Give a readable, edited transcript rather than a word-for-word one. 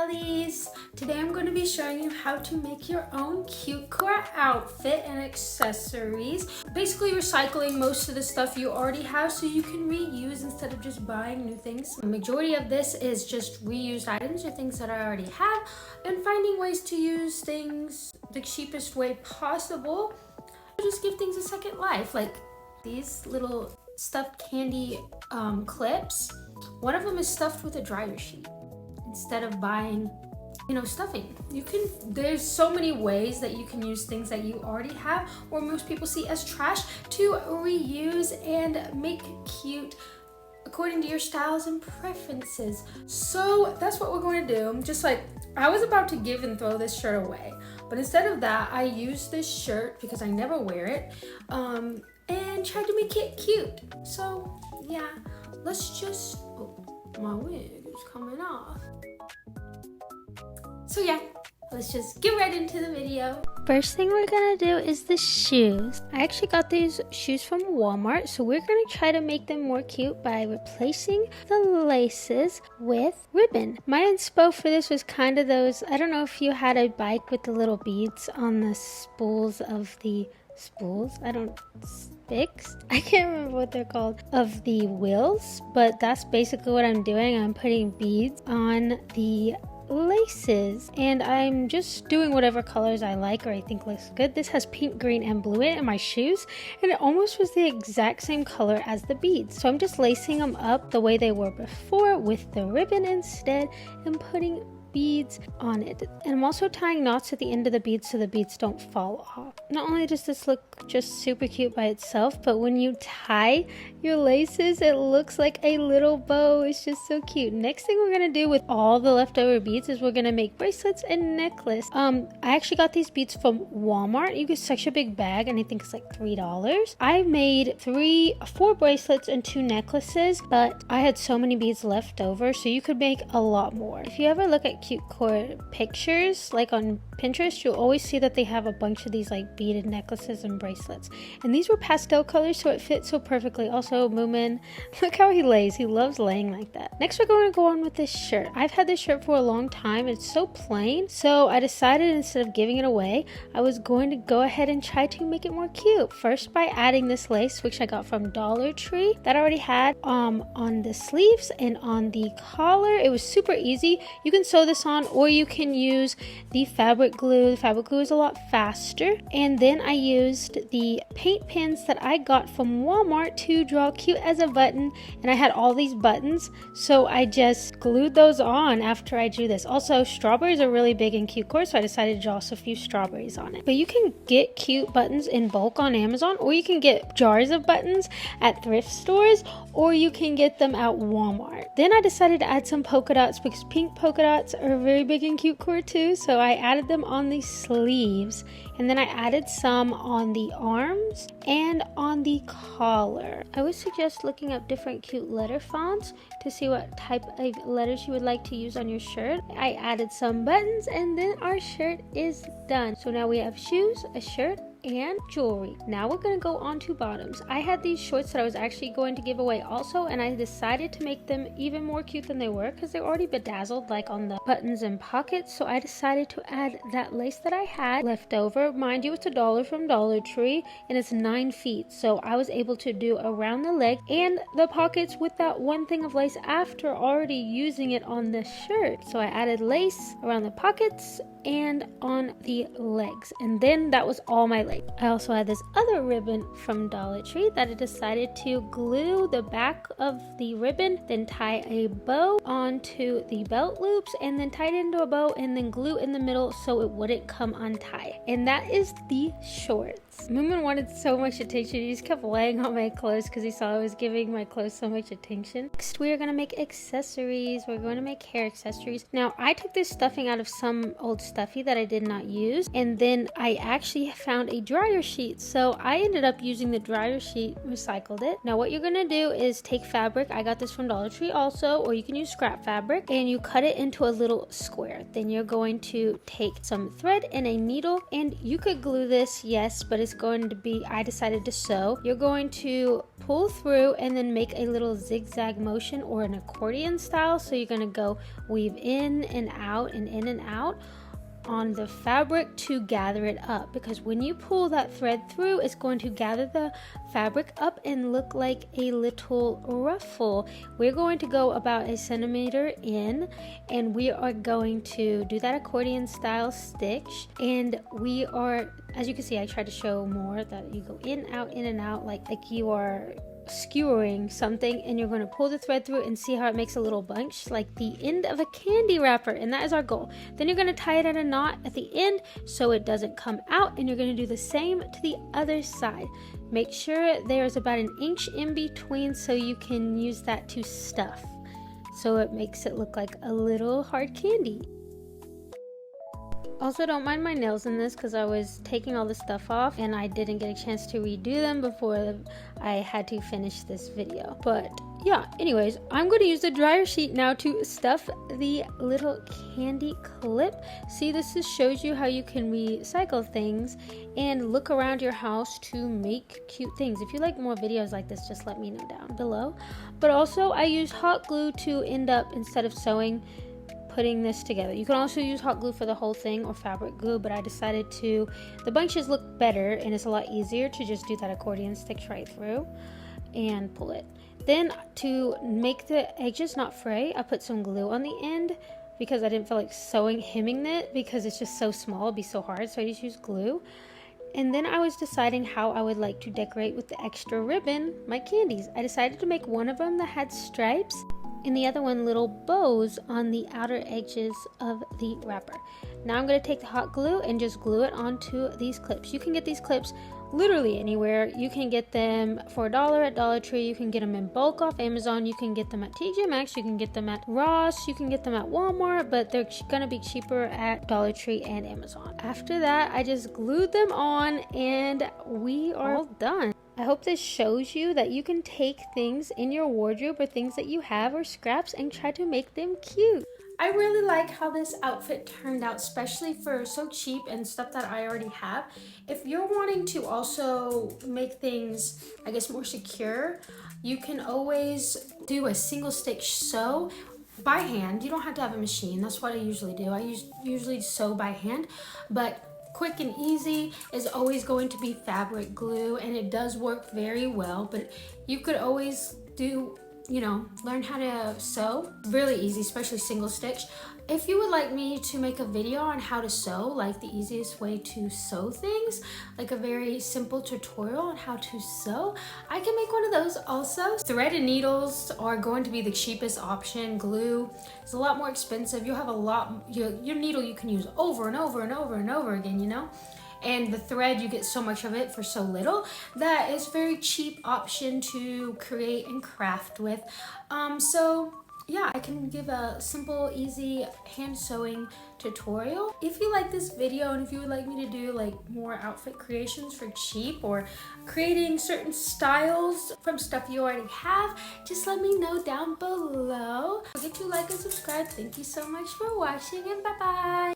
girlies! Today I'm going to be showing you how to make your own cutecore outfit and accessories. Basically recycling most of the stuff you already have so you can reuse instead of just buying new things. The majority of this is just reused items or things that I already have and finding ways to use things the cheapest way possible. Just give things a second life, like these little stuffed candy clips. One of them is stuffed with a dryer sheet instead of buying, stuffing. There's so many ways that you can use things that you already have or most people see as trash to reuse and make cute according to your styles and preferences. So that's what we're going to do. Just like I was about to give and throw this shirt away, but instead of that, I used this shirt because I never wear it and tried to make it cute. So yeah, let's just, oh, my wig is coming off. So yeah, let's just get right into the video. First thing we're gonna do is the shoes. I actually got these shoes from Walmart, so we're gonna try to make them more cute by replacing the laces with ribbon. My inspo for this was kind of those, I don't know if you had a bike with the little beads on the spools of the sticks? I can't remember what they're called, of the wheels, but that's basically what I'm doing. I'm putting beads on the laces and I'm just doing whatever colors I like or I think looks good. This has pink, green, and blue in it in my shoes, and it almost was the exact same color as the beads. So I'm just lacing them up the way they were before with the ribbon instead and putting beads on it. And I'm also tying knots at the end of the beads so the beads don't fall off. Not only does this look just super cute by itself, but when you tie your laces, it looks like a little bow. It's just so cute. Next thing we're gonna do with all the leftover beads is we're gonna make bracelets and necklace. I actually got these beads from Walmart. You get such a big bag and I think it's like $3. I made 4 bracelets and 2 necklaces, but I had so many beads left over, so you could make a lot more. If you ever look at cutecore pictures like on Pinterest, you'll always see that they have a bunch of these like beaded necklaces and bracelets, and these were pastel colors, so it fits so perfectly. Also, Moomin, look how he lays. He loves laying like that. Next, we're going to go on with this shirt. I've had this shirt for a long time. It's so plain, so I decided instead of giving it away, I was going to go ahead and try to make it more cute. First, by adding this lace, which I got from Dollar Tree, that I already had on the sleeves and on the collar. It was super easy. You can sew this on, or you can use the fabric glue. The fabric glue is a lot faster. And then I used the paint pens that I got from Walmart to draw cute as a button, and I had all these buttons, so I just glued those on after I drew this. Also, strawberries are really big in cutecore, so I decided to draw a few strawberries on it. But you can get cute buttons in bulk on Amazon, or you can get jars of buttons at thrift stores, or you can get them at Walmart. Then I decided to add some polka dots because pink polka dots are very big in cutecore too, so I added them on the sleeves, and then I added some on the arms and on the collar. I would suggest looking up different cute letter fonts to see what type of letters you would like to use on your shirt. I added some buttons, and then our shirt is done. So now we have shoes, a shirt, and jewelry. Now we're going to go on to bottoms. I had these shorts that I was actually going to give away also, and I decided to make them even more cute than they were because they're already bedazzled like on the buttons and pockets. So I decided to add that lace that I had left over. Mind you, it's $1 from Dollar Tree and it's 9 feet, so I was able to do around the leg and the pockets with that one thing of lace after already using it on the shirt. So I added lace around the pockets and on the legs, and then that was all my legs. I also had this other ribbon from Dollar Tree that I decided to glue the back of the ribbon, then tie a bow onto the belt loops, and then tie it into a bow and then glue in the middle so it wouldn't come untied. And that is the shorts. Moomin wanted so much attention. He just kept laying on my clothes because he saw I was giving my clothes so much attention. Next, we are going to make accessories. We're going to make hair accessories. Now, I took this stuffing out of some old stuffy that I did not use, and then I actually found a dryer sheet, so I ended up using the dryer sheet, recycled it. Now what you're gonna do is take fabric, I got this from Dollar Tree also, or you can use scrap fabric, and you cut it into a little square. Then you're going to take some thread and a needle, and you could glue this, yes, but it's is going to be, I decided to sew. You're going to pull through and then make a little zigzag motion or an accordion style. So you're going to go weave in and out and in and out on the fabric to gather it up, because when you pull that thread through, it's going to gather the fabric up and look like a little ruffle. We're going to go about 1 centimeter in, and we are going to do that accordion style stitch. And we are, as you can see, I tried to show more that you go in and out like you are skewering something, and you're going to pull the thread through and see how it makes a little bunch like the end of a candy wrapper, and that is our goal. Then you're going to tie it at a knot at the end so it doesn't come out, and you're going to do the same to the other side. Make sure there's about 1 inch in between so you can use that to stuff, so it makes it look like a little hard candy. Also, don't mind my nails in this because I was taking all the stuff off and I didn't get a chance to redo them before I had to finish this video. But yeah, anyways, I'm going to use the dryer sheet now to stuff the little candy clip. See, this just shows you how you can recycle things and look around your house to make cute things. If you like more videos like this, just let me know down below. But also, I use hot glue to end up, instead of sewing, putting this together. You can also use hot glue for the whole thing or fabric glue, but I decided the bunches look better and it's a lot easier to just do that accordion stitch right through and pull it. Then to make the edges not fray, I put some glue on the end because I didn't feel like hemming it because it's just so small, it'd be so hard, so I just used glue. And then I was deciding how I would like to decorate with the extra ribbon my candies. I decided to make one of them that had stripes and the other one little bows on the outer edges of the wrapper. Now I'm going to take the hot glue and just glue it onto these clips. You can get these clips literally anywhere. You can get them for $1 at Dollar Tree. You can get them in bulk off Amazon. You can get them at TJ Maxx. You can get them at Ross. You can get them at Walmart, but they're going to be cheaper at Dollar Tree and Amazon. After that, I just glued them on and we are all done. I hope this shows you that you can take things in your wardrobe or things that you have or scraps and try to make them cute. I really like how this outfit turned out, especially for so cheap and stuff that I already have. If you're wanting to also make things, I guess, more secure, you can always do a single stitch sew by hand. You don't have to have a machine. That's what I usually do. I usually sew by hand, but quick and easy is always going to be fabric glue, and it does work very well. But you could always do, learn how to sew. Really easy, especially single stitch. If you would like me to make a video on how to sew, like the easiest way to sew things, like a very simple tutorial on how to sew, I can make one of those also. Thread and needles are going to be the cheapest option. Glue is a lot more expensive. You'll have your needle you can use over and over and over and over again, And the thread, you get so much of it for so little that it's a very cheap option to create and craft with. So yeah, I can give a simple, easy hand sewing tutorial. If you like this video and if you would like me to do like more outfit creations for cheap or creating certain styles from stuff you already have, just let me know down below. Don't forget to like and subscribe. Thank you so much for watching, and bye-bye.